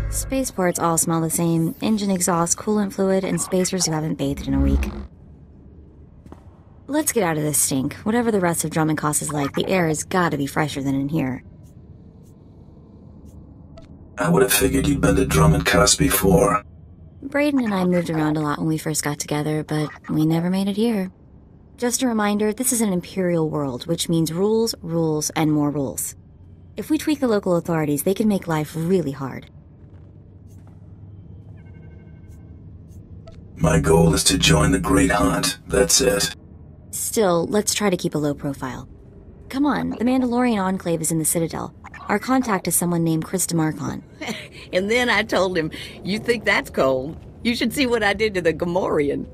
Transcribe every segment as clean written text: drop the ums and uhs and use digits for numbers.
Spaceports all smell the same. Engine exhaust, coolant fluid, and spacers who haven't bathed in a week. Let's get out of this stink. Whatever the rest of Dromund Kaas is like, the air has gotta be fresher than in here. I would have figured you'd been to Dromund Kaas before. Braden and I moved around a lot when we first got together, but we never made it here. Just a reminder, this is an imperial world, which means rules, rules, and more rules. If we tweak the local authorities, they can make life really hard. My goal is to join the Great Hunt. That's it. Still, let's try to keep a low profile. Come on, the Mandalorian Enclave is in the Citadel. Our contact is someone named Chris DeMarcon. And then I told him, you think that's cold? You should see what I did to the Gamorrean.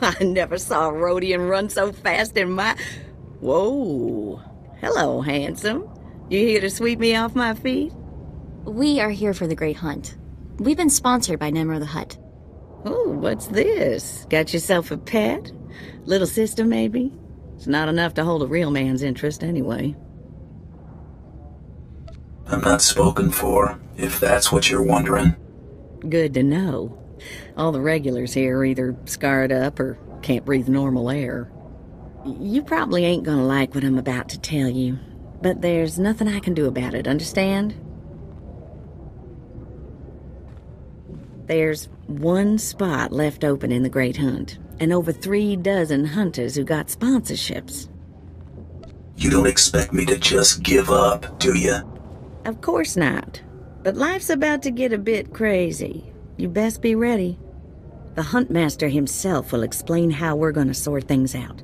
I never saw a Rhodian run so fast in my... Whoa. Hello, handsome. You here to sweep me off my feet? We are here for the Great Hunt. We've been sponsored by Nemro the Hutt. Oh, what's this? Got yourself a pet? Little sister, maybe? It's not enough to hold a real man's interest, anyway. I'm not spoken for, if that's what you're wondering. Good to know. All the regulars here are either scarred up or can't breathe normal air. You probably ain't gonna like what I'm about to tell you, but there's nothing I can do about it, understand? There's one spot left open in the Great Hunt, and over 3 dozen hunters who got sponsorships. You don't expect me to just give up, do you? Of course not. But life's about to get a bit crazy. You best be ready. The Huntmaster himself will explain how we're gonna sort things out.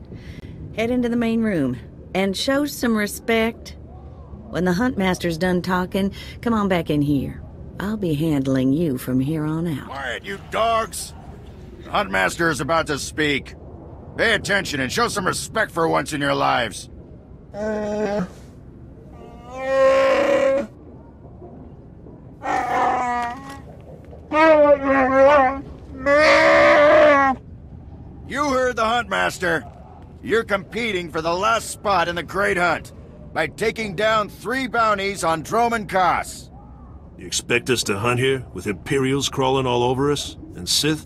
Head into the main room, and show some respect. When the Huntmaster's done talking, come on back in here. I'll be handling you from here on out. Quiet, you dogs! The Huntmaster is about to speak. Pay attention and show some respect for once in your lives. You heard the Huntmaster. You're competing for the last spot in the Great Hunt by taking down 3 bounties on Dromund Kaas. You expect us to hunt here, with Imperials crawling all over us, and Sith?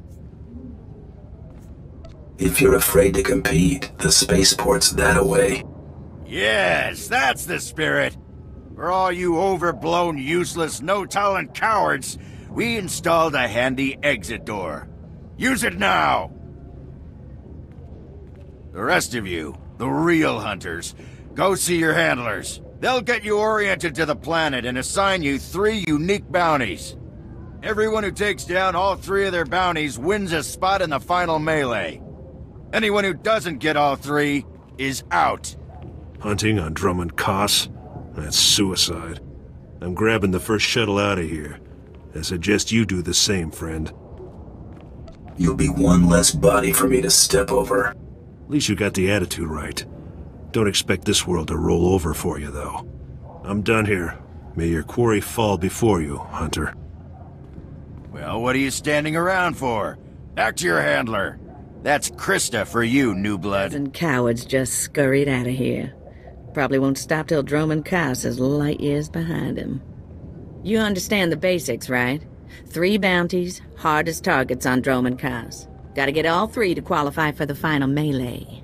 If you're afraid to compete, the spaceport's that away. Yes, that's the spirit. For all you overblown, useless, no-talent cowards, we installed a handy exit door. Use it now! The rest of you, the real hunters, go see your handlers. They'll get you oriented to the planet and assign you 3 unique bounties. Everyone who takes down all 3 of their bounties wins a spot in the final melee. Anyone who doesn't get all 3 is out. Hunting on Dromund Kaas? That's suicide. I'm grabbing the first shuttle out of here. I suggest you do the same, friend. You'll be one less body for me to step over. At least you got the attitude right. Don't expect this world to roll over for you, though. I'm done here. May your quarry fall before you, Hunter. Well, what are you standing around for? Back to your handler. That's Krista for you, new blood. And cowards just scurried out of here. Probably won't stop till Dromund Kaas is light years behind him. You understand the basics, right? 3 bounties, hardest targets on Dromund Kaas. Gotta get all 3 to qualify for the final melee.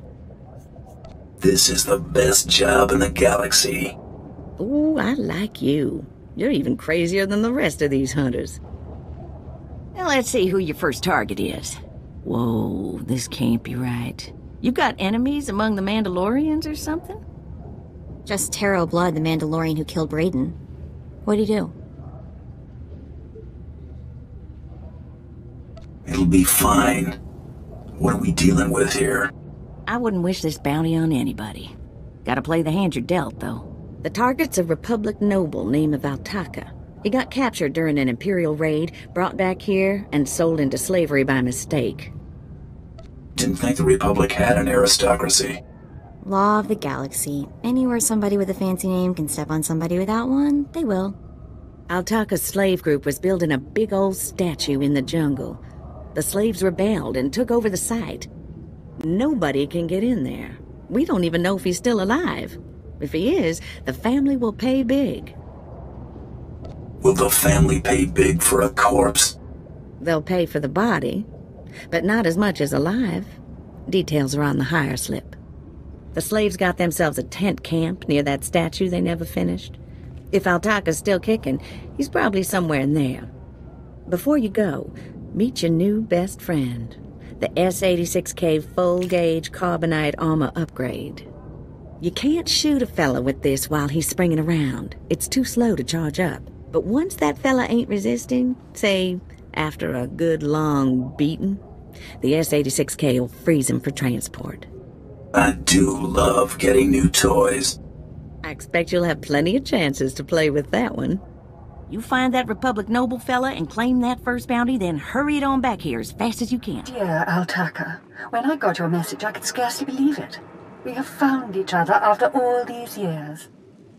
This is the best job in the galaxy. Ooh, I like you. You're even crazier than the rest of these hunters. Now let's see who your first target is. Whoa, this can't be right. You got enemies among the Mandalorians or something? Just Taro Blood, the Mandalorian who killed Braden. What'd he do? It'll be fine. What are we dealing with here? I wouldn't wish this bounty on anybody. Gotta play the hand you're dealt, though. The target's a Republic noble named Valtaka. He got captured during an Imperial raid, brought back here, and sold into slavery by mistake. Didn't think the Republic had an aristocracy. Law of the galaxy. Anywhere somebody with a fancy name can step on somebody without one, they will. Altaka's slave group was building a big old statue in the jungle. The slaves rebelled and took over the site. Nobody can get in there. We don't even know if he's still alive. If he is, the family will pay big. Will the family pay big for a corpse? They'll pay for the body, but not as much as alive. Details are on the hire slip. The slaves got themselves a tent camp near that statue they never finished. If Altaka's still kicking, he's probably somewhere in there. Before you go, meet your new best friend, the S-86K full-gauge carbonite armor upgrade. You can't shoot a fella with this while he's springing around. It's too slow to charge up. But once that fella ain't resisting, say, after a good long beating, the S-86K will freeze him for transport. I do love getting new toys. I expect you'll have plenty of chances to play with that one. You find that Republic Noble fella and claim that first bounty, then hurry it on back here as fast as you can. Dear Altaka, when I got your message, I could scarcely believe it. We have found each other after all these years.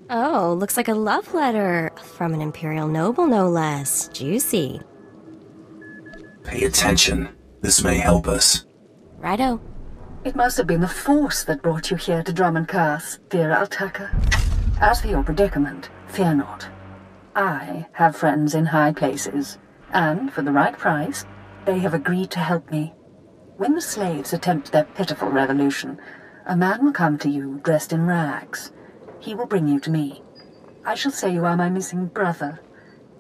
Oh, looks like a love letter. From an Imperial noble, no less. Juicy. Pay attention. This may help us. Righto. It must have been the Force that brought you here to Dromund Kaas, dear Altaka. As for your predicament, fear not. I have friends in high places, and for the right price, they have agreed to help me. When the slaves attempt their pitiful revolution, a man will come to you dressed in rags. He will bring you to me. I shall say you are my missing brother.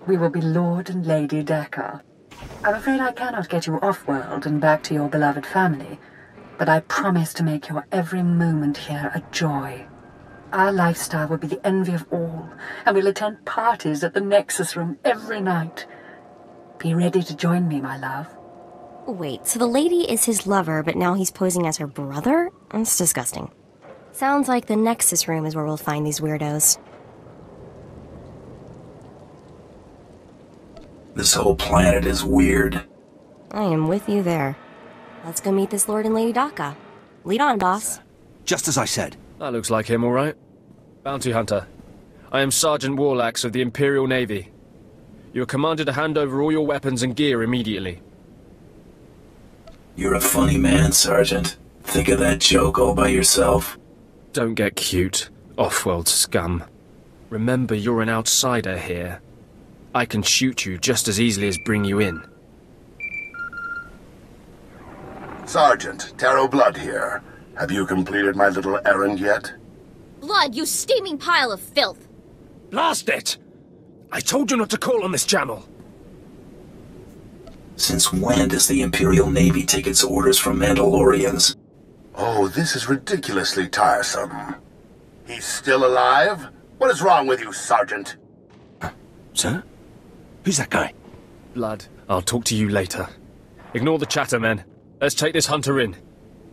We will be Lord and Lady Dakar. I'm afraid I cannot get you off-world and back to your beloved family, but I promise to make your every moment here a joy. Our lifestyle will be the envy of all, and we'll attend parties at the Nexus Room every night. Be ready to join me, my love. Wait, so the lady is his lover, but now he's posing as her brother? That's disgusting. Sounds like the Nexus Room is where we'll find these weirdos. This whole planet is weird. I am with you there. Let's go meet this Lord and Lady Daka. Lead on, boss. Just as I said. That looks like him, all right. Bounty Hunter. I am Sergeant Warlax of the Imperial Navy. You are commanded to hand over all your weapons and gear immediately. You're a funny man, Sergeant. Think of that joke all by yourself. Don't get cute, off-world scum. Remember, you're an outsider here. I can shoot you just as easily as bring you in. Sergeant, Taro Blood here. Have you completed my little errand yet? Blood, you steaming pile of filth! Blast it! I told you not to call on this channel! Since when does the Imperial Navy take its orders from Mandalorians? Oh, this is ridiculously tiresome. He's still alive? What is wrong with you, Sergeant? Sir? Who's that guy? Blood, I'll talk to you later. Ignore the chatter, men. Let's take this hunter in.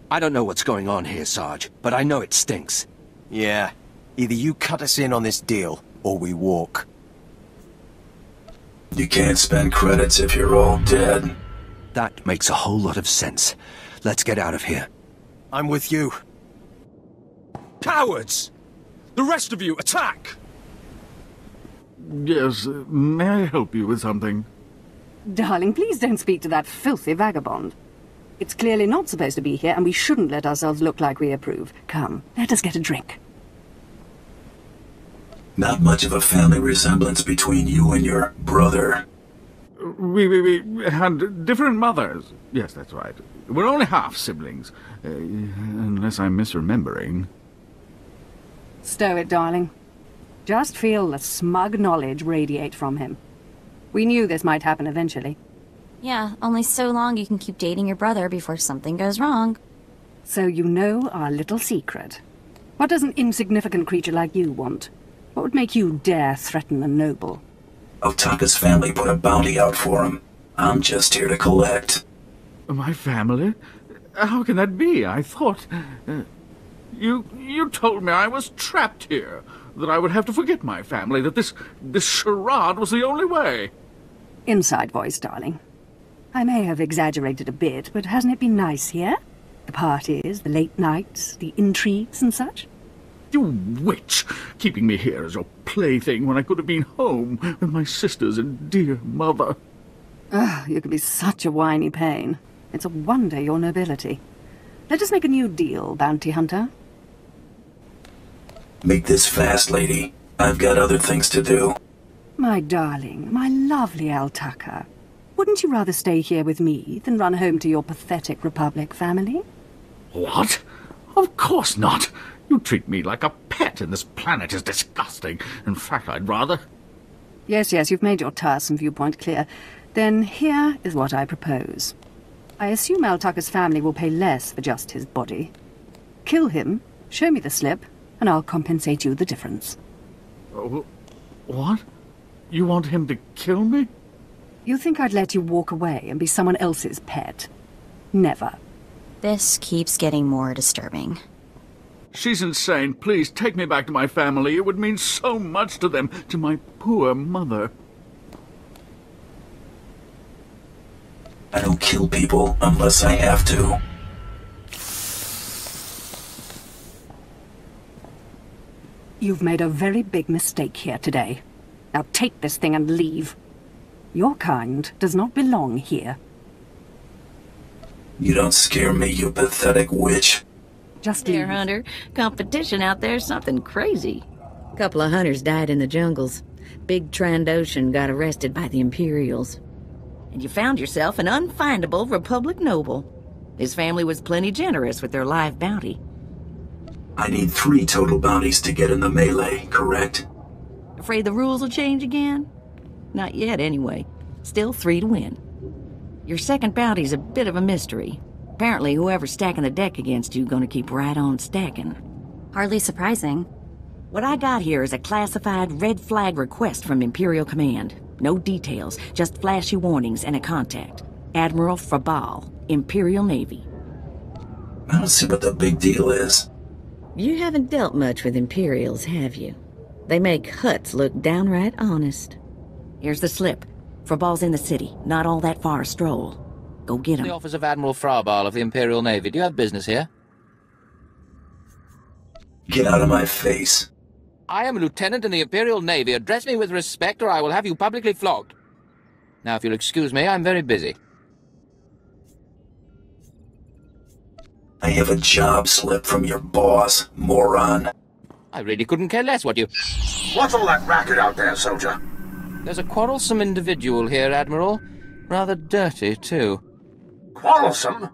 I don't know what's going on here, Sarge, but I know it stinks. Yeah. Either you cut us in on this deal, or we walk. You can't spend credits if you're all dead. That makes a whole lot of sense. Let's get out of here. I'm with you. Cowards! The rest of you, attack! Yes, may I help you with something? Darling, please don't speak to that filthy vagabond. It's clearly not supposed to be here, and we shouldn't let ourselves look like we approve. Come, let us get a drink. Not much of a family resemblance between you and your brother. We had different mothers. Yes, that's right. We're only half-siblings. Unless I'm misremembering. Stow it, darling. Just feel the smug knowledge radiate from him. We knew this might happen eventually. Yeah, only so long you can keep dating your brother before something goes wrong. So you know our little secret. What does an insignificant creature like you want? What would make you dare threaten the noble? Otaka's family put a bounty out for him. I'm just here to collect. My family? How can that be? I thought... You told me I was trapped here, that I would have to forget my family, that this charade was the only way. Inside voice, darling. I may have exaggerated a bit, but hasn't it been nice here? The parties, the late nights, the intrigues and such? You witch! Keeping me here as your plaything when I could have been home with my sisters and dear mother. Ah, you can be such a whiny pain. It's a wonder your nobility. Let us make a new deal, bounty hunter. Make this fast, lady. I've got other things to do. My darling, my lovely Altaka. Wouldn't you rather stay here with me than run home to your pathetic Republic family? What? Of course not. You treat me like a pet, and this planet is disgusting. In fact, I'd rather... Yes, you've made your tiresome viewpoint clear. Then here is what I propose. I assume Altaka's family will pay less for just his body. Kill him, show me the slip, and I'll compensate you the difference. What? You want him to kill me? You think I'd let you walk away and be someone else's pet? Never. This keeps getting more disturbing. She's insane. Please, take me back to my family. It would mean so much to them, to my poor mother. I don't kill people unless I have to. You've made a very big mistake here today. Now take this thing and leave. Your kind does not belong here. You don't scare me, you pathetic witch. Just there, Hunter. Competition out there's something crazy. A couple of hunters died in the jungles. Big Trandoshan got arrested by the Imperials. And you found yourself an unfindable Republic noble. His family was plenty generous with their live bounty. I need 3 total bounties to get in the melee, correct? Afraid the rules will change again? Not yet, anyway. Still 3 to win. Your second bounty's a bit of a mystery. Apparently, whoever's stacking the deck against you gonna keep right on stacking. Hardly surprising. What I got here is a classified red flag request from Imperial Command. No details, just flashy warnings and a contact. Admiral Frabal, Imperial Navy. I don't see what the big deal is. You haven't dealt much with Imperials, have you? They make Hutts look downright honest. Here's the slip. Frabal's in the city, not all that far a stroll. Go get him. The office of Admiral Frabal of the Imperial Navy. Do you have business here? Get out of my face. I am a lieutenant in the Imperial Navy. Address me with respect or I will have you publicly flogged. Now, if you'll excuse me, I'm very busy. I have a job slip from your boss, moron. I really couldn't care less what you... What's all that racket out there, soldier? There's a quarrelsome individual here, Admiral. Rather dirty, too. Quarrelsome?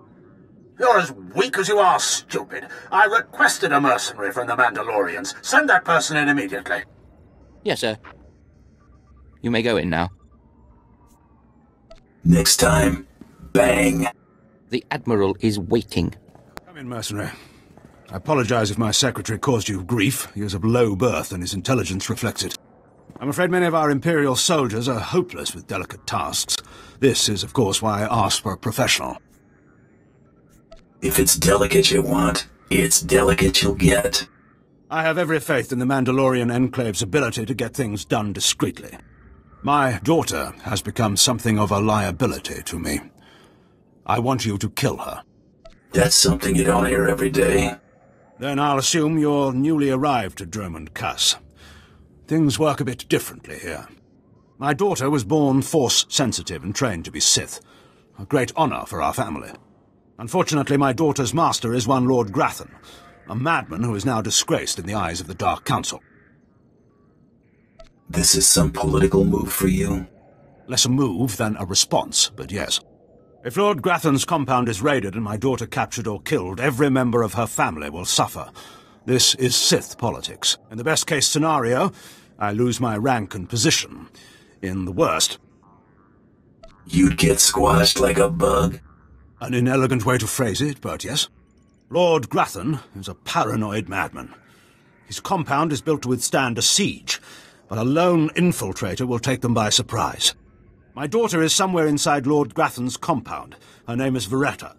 You're as weak as you are stupid. I requested a mercenary from the Mandalorians. Send that person in immediately. Yes, sir. You may go in now. Next time, bang. The Admiral is waiting. Come in, mercenary. I apologize if my secretary caused you grief. He is of low birth and his intelligence reflects it. I'm afraid many of our Imperial soldiers are hopeless with delicate tasks. This is, of course, why I asked for a professional. If it's delicate you want, it's delicate you'll get. I have every faith in the Mandalorian Enclave's ability to get things done discreetly. My daughter has become something of a liability to me. I want you to kill her. That's something you don't hear every day. Then I'll assume you're newly arrived to Dromund Kaas. Things work a bit differently here. My daughter was born Force-sensitive and trained to be Sith. A great honor for our family. Unfortunately, my daughter's master is one Lord Grathan, a madman who is now disgraced in the eyes of the Dark Council. This is some political move for you? Less a move than a response, but yes. If Lord Grathan's compound is raided and my daughter captured or killed, every member of her family will suffer. This is Sith politics. In the best-case scenario, I lose my rank and position. In the worst... You'd get squashed like a bug? An inelegant way to phrase it, but yes. Lord Grathan is a paranoid madman. His compound is built to withstand a siege, but a lone infiltrator will take them by surprise. My daughter is somewhere inside Lord Grathan's compound. Her name is Veretta.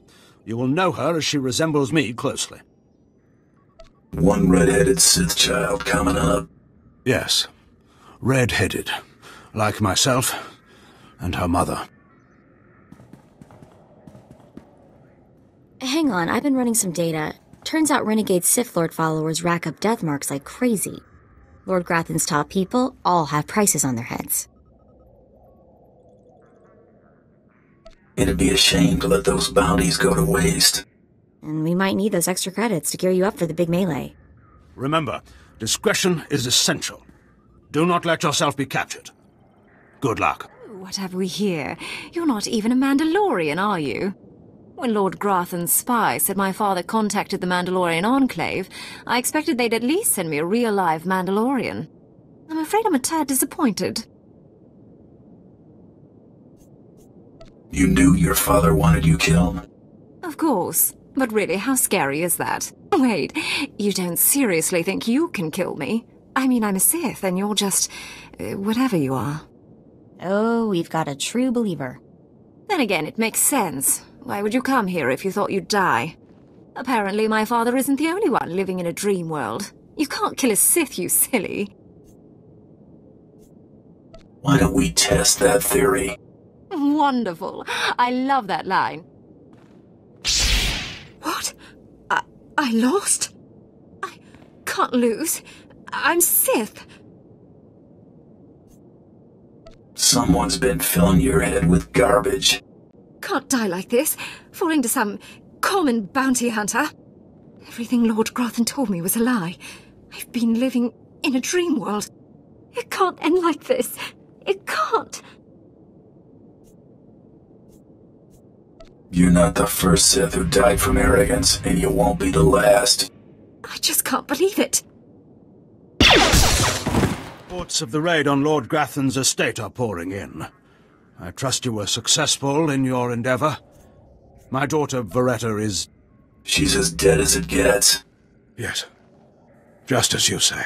You will know her as she resembles me closely. One red-headed Sith child coming up. Yes, red-headed, like myself and her mother. Hang on, I've been running some data. Turns out renegade Sith Lord followers rack up death marks like crazy. Lord Grathan's top people all have prices on their heads. It'd be a shame to let those bounties go to waste. And we might need those extra credits to gear you up for the big melee. Remember, discretion is essential. Do not let yourself be captured. Good luck. What have we here? You're not even a Mandalorian, are you? When Lord Grathan's spy said my father contacted the Mandalorian Enclave, I expected they'd at least send me a real-life Mandalorian. I'm afraid I'm a tad disappointed. You knew your father wanted you killed? Of course. But really, how scary is that? Wait, you don't seriously think you can kill me? I mean, I'm a Sith, and you're just... whatever you are. Oh, we've got a true believer. Then again, it makes sense. Why would you come here if you thought you'd die? Apparently, my father isn't the only one living in a dream world. You can't kill a Sith, you silly. Why don't we test that theory? Wonderful. I love that line. What? I lost? I can't lose. I'm Sith. Someone's been filling your head with garbage. Can't die like this, falling to some common bounty hunter. Everything Lord Grathan told me was a lie. I've been living in a dream world. It can't end like this. It can't. You're not the first Sith who died from arrogance, and you won't be the last. I just can't believe it. Reports of the raid on Lord Grathan's estate are pouring in. I trust you were successful in your endeavour. My daughter, Veretta, is... She's as dead as it gets. Yes. Just as you say.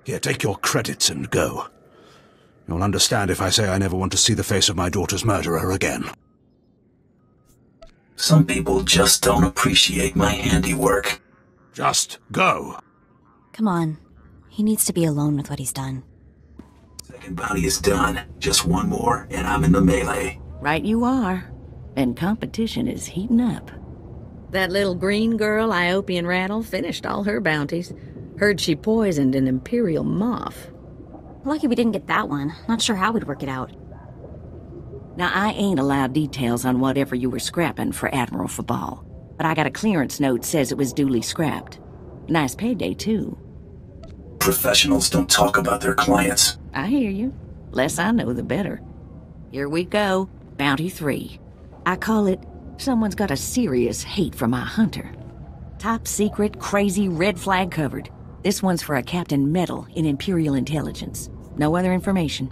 Here, take your credits and go. You'll understand if I say I never want to see the face of my daughter's murderer again. Some people just don't appreciate my handiwork. Just go. Come on. He needs to be alone with what he's done. Second bounty is done. Just one more, and I'm in the melee. Right you are. And competition is heating up. That little green girl, Iopian Rattle, finished all her bounties. Heard she poisoned an Imperial moth. Lucky we didn't get that one. Not sure how we'd work it out. Now, I ain't allowed details on whatever you were scrapping for Admiral Fabal, but I got a clearance note says it was duly scrapped. Nice payday, too. Professionals don't talk about their clients. I hear you. Less I know, the better. Here we go. Bounty 3. I call it, someone's got a serious hate for my hunter. Top secret, crazy, red flag covered. This one's for a Captain Metal in Imperial Intelligence. No other information.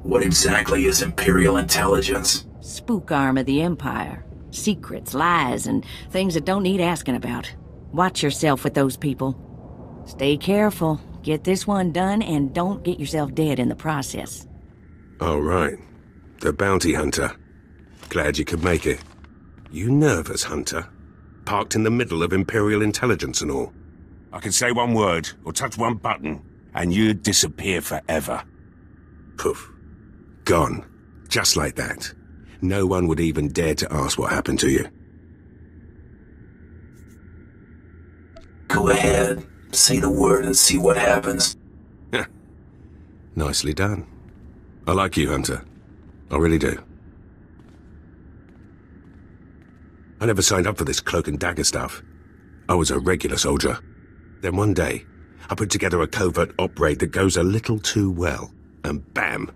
What exactly is Imperial Intelligence? Spook arm of the Empire. Secrets, lies, and things that don't need asking about. Watch yourself with those people. Stay careful. Get this one done, and don't get yourself dead in the process. All right. The bounty hunter. Glad you could make it. You nervous, Hunter? Parked in the middle of Imperial Intelligence and all. I could say one word, or touch one button, and you'd disappear forever. Poof. Gone. Just like that. No one would even dare to ask what happened to you. Go ahead. Say the word and see what happens. Nicely done. I like you, Hunter. I really do. I never signed up for this cloak and dagger stuff. I was a regular soldier. Then one day, I put together a covert op raid that goes a little too well. And bam!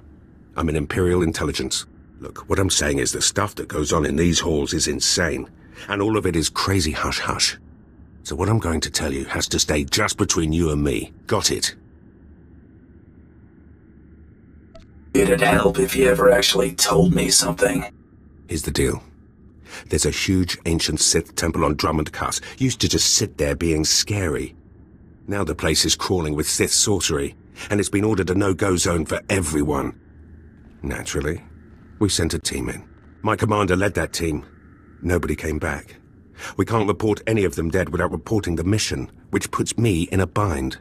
I'm in Imperial Intelligence. Look, what I'm saying is the stuff that goes on in these halls is insane. And all of it is crazy hush-hush. So what I'm going to tell you has to stay just between you and me. Got it? It'd help if you ever actually told me something. Here's the deal. There's a huge ancient Sith temple on Dromund Kaas. Used to just sit there being scary. Now the place is crawling with Sith sorcery, and it's been ordered a no-go zone for everyone. Naturally, we sent a team in. My commander led that team. Nobody came back. We can't report any of them dead without reporting the mission, which puts me in a bind.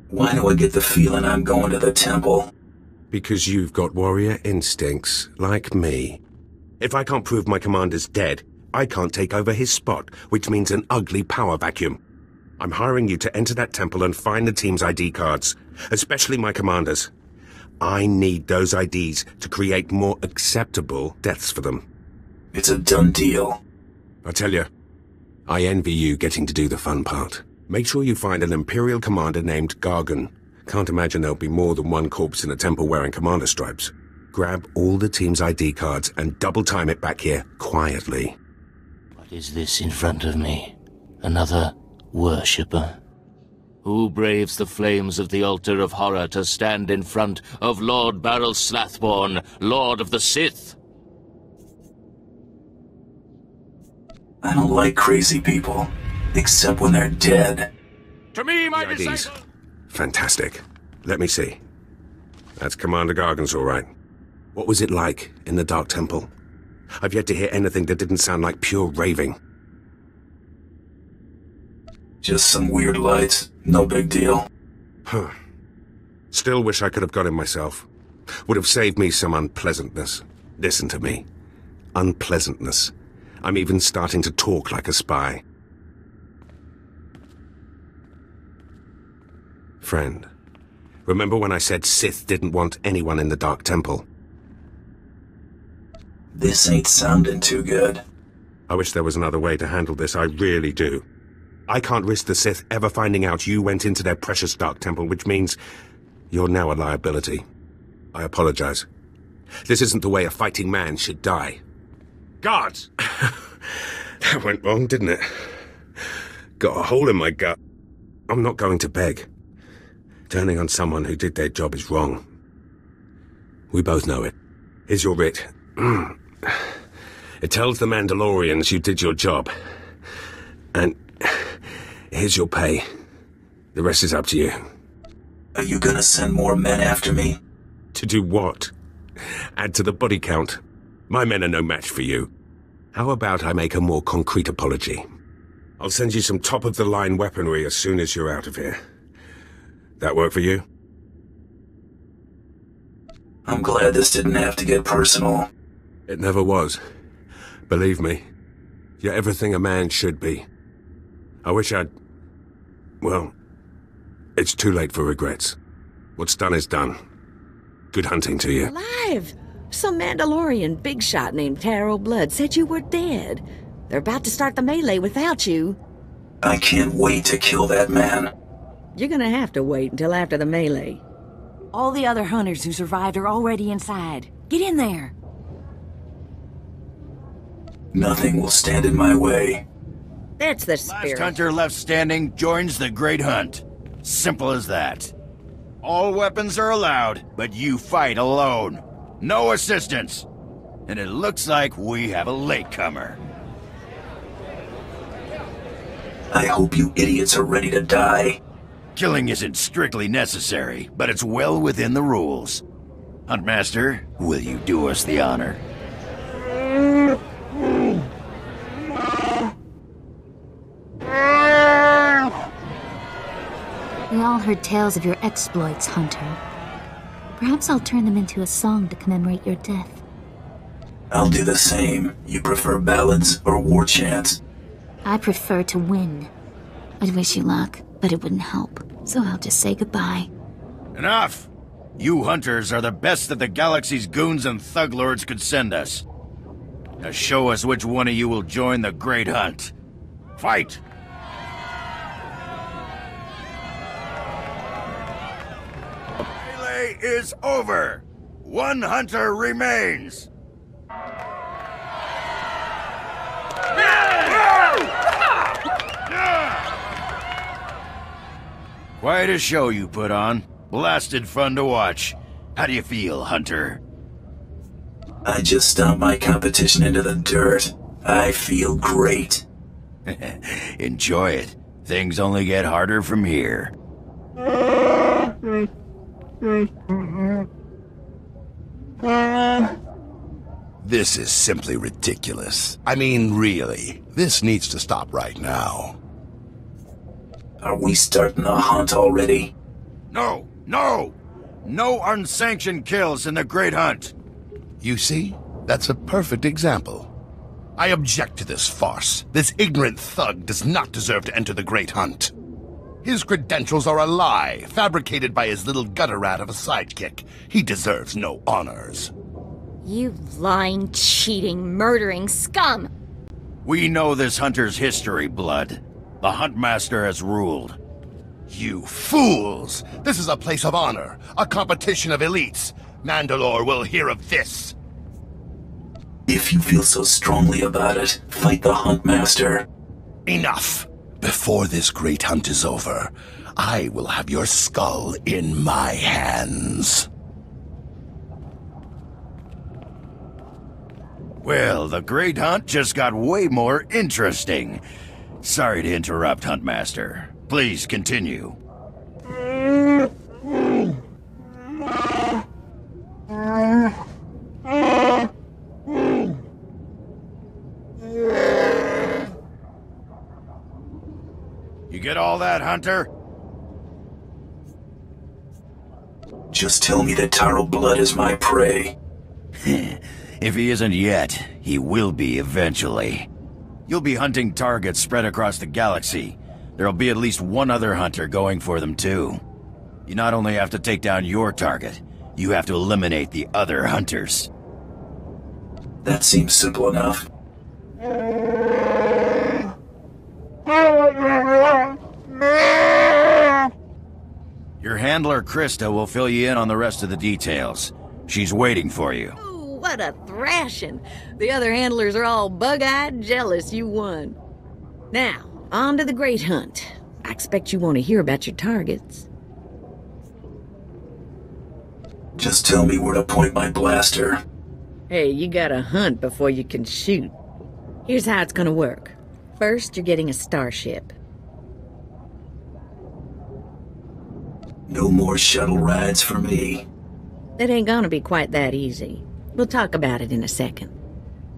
Why do I get the feeling I'm going to the temple? Because you've got warrior instincts, like me. If I can't prove my commander's dead, I can't take over his spot, which means an ugly power vacuum. I'm hiring you to enter that temple and find the team's ID cards, especially my commander's. I need those IDs to create more acceptable deaths for them. It's a done deal. I tell you, I envy you getting to do the fun part. Make sure you find an Imperial commander named Gargan. Can't imagine there'll be more than one corpse in a temple wearing commander stripes. grab all the team's ID cards and double time it back here quietly. What is this in front of me? Another worshipper? Who braves the flames of the altar of horror to stand in front of Lord Baral Slathborn, Lord of the Sith? I don't like crazy people, except when they're dead. To me, my IDs. disciple! Fantastic. Let me see. That's Commander Gargan's all right. What was it like in the Dark Temple? I've yet to hear anything that didn't sound like pure raving. Just some weird lights. No big deal. Huh. Still wish I could have got him myself. Would have saved me some unpleasantness. Listen to me. Unpleasantness. I'm even starting to talk like a spy. Friend, remember when I said Sith didn't want anyone in the Dark Temple? This ain't sounding too good. I wish there was another way to handle this, I really do. I can't risk the Sith ever finding out you went into their precious Dark Temple, which means you're now a liability. I apologize. This isn't the way a fighting man should die. Guards! That went wrong, didn't it? Got a hole in my gut. I'm not going to beg. Turning on someone who did their job is wrong. We both know it. Here's your writ. It tells the Mandalorians you did your job. And here's your pay. The rest is up to you. Are you gonna send more men after me? To do what? Add to the body count. My men are no match for you. How about I make a more concrete apology? I'll send you some top-of-the-line weaponry as soon as you're out of here. That work for you? I'm glad this didn't have to get personal. It never was. Believe me. You're everything a man should be. I wish I'd... Well, it's too late for regrets. What's done is done. Good hunting to you. Alive! Some Mandalorian big shot named Taro Blood said you were dead. They're about to start the melee without you. I can't wait to kill that man. You're gonna have to wait until after the melee. All the other hunters who survived are already inside. Get in there. Nothing will stand in my way. That's the spirit. Last hunter left standing joins the Great Hunt. Simple as that. All weapons are allowed, but you fight alone. No assistance. And it looks like we have a latecomer. I hope you idiots are ready to die. Killing isn't strictly necessary, but it's well within the rules. Huntmaster, will you do us the honor? We all heard tales of your exploits, Hunter. Perhaps I'll turn them into a song to commemorate your death. I'll do the same. You prefer ballads or war chants? I prefer to win. I'd wish you luck, but it wouldn't help. So I'll just say goodbye. Enough! You hunters are the best that the galaxy's goons and thug lords could send us. Now show us which one of you will join the Great Hunt. Fight! Melee is over! One hunter remains! Quite a show you put on. Blasted fun to watch. How do you feel, Hunter? I just stomped my competition into the dirt. I feel great. Enjoy it. Things only get harder from here. This is simply ridiculous. I mean, really. This needs to stop right now. Are we starting a hunt already? No! No! No unsanctioned kills in the Great Hunt! You see? That's a perfect example. I object to this farce. This ignorant thug does not deserve to enter the Great Hunt. His credentials are a lie, fabricated by his little gutter rat of a sidekick. He deserves no honors. You lying, cheating, murdering scum! We know this hunter's history, Blood. The Huntmaster has ruled. You fools! This is a place of honor, a competition of elites. Mandalore will hear of this. If you feel so strongly about it, fight the Huntmaster. Enough! Before this great hunt is over, I will have your skull in my hands. Well, the Great Hunt just got way more interesting. Sorry to interrupt, Huntmaster. Please continue. You get all that, Hunter? Just tell me that Taro Blood is my prey. If he isn't yet, he will be eventually. You'll be hunting targets spread across the galaxy. There'll be at least one other hunter going for them too. You not only have to take down your target, you have to eliminate the other hunters. That seems simple enough. Your handler, Krista, will fill you in on the rest of the details. She's waiting for you. Ooh, what a thrashing. The other handlers are all bug-eyed jealous you won. Now, on to the Great Hunt. I expect you want to hear about your targets. Just tell me where to point my blaster. Hey, you gotta hunt before you can shoot. Here's how it's gonna work. First, you're getting a starship. No more shuttle rides for me. It ain't gonna be quite that easy. We'll talk about it in a second.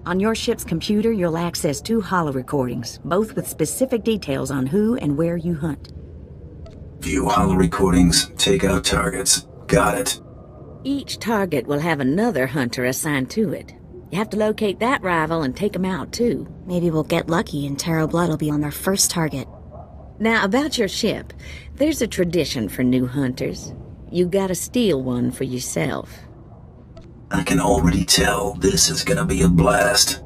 On your ship's computer, you'll access 2 holo recordings, both with specific details on who and where you hunt. View holo recordings, take out targets. Got it. Each target will have another hunter assigned to it. You have to locate that rival and take him out, too. Maybe we'll get lucky and Taro Blood will be on our first target. Now, about your ship, there's a tradition for new hunters. You gotta steal one for yourself. I can already tell this is gonna be a blast.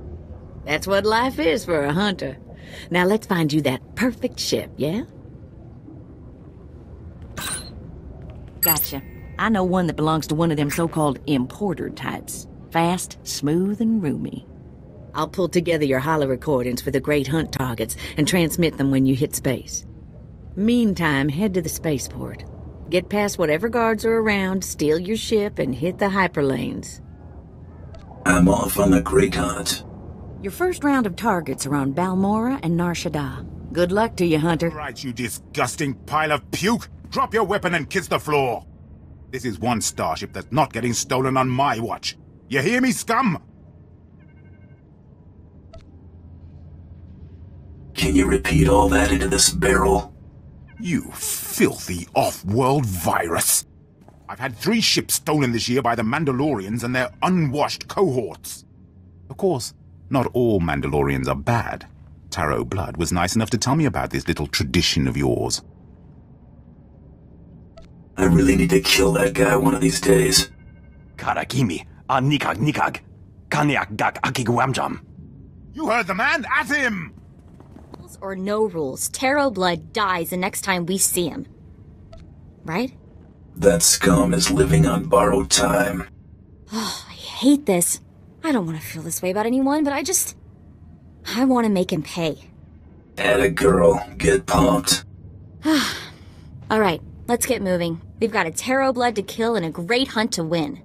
That's what life is for a hunter. Now let's find you that perfect ship, yeah? Gotcha. I know one that belongs to one of them so-called importer types. Fast, smooth, and roomy. I'll pull together your holo recordings for the Great Hunt targets and transmit them when you hit space. Meantime, head to the spaceport. Get past whatever guards are around, steal your ship, and hit the hyperlanes. I'm off on the Great Hunt. Your first round of targets are on Balmorra and Nar Shaddaa. Good luck to you, Hunter. Right, you disgusting pile of puke! Drop your weapon and kiss the floor! This is one starship that's not getting stolen on my watch. You hear me, scum? Can you repeat all that into this barrel? You filthy off-world virus! I've had 3 ships stolen this year by the Mandalorians and their unwashed cohorts. Of course, not all Mandalorians are bad. Taro Blood was nice enough to tell me about this little tradition of yours. I really need to kill that guy one of these days. Karakimi, nikag nikag, kaniak gak akiguamjam. You heard the man, at him! Rules or no rules, Taro Blood dies the next time we see him. Right? That scum is living on borrowed time. Oh, I hate this. I don't want to feel this way about anyone, but I want to make him pay. Atta girl, get pumped. Alright, let's get moving. We've got a Taro Blood to kill and a Great Hunt to win.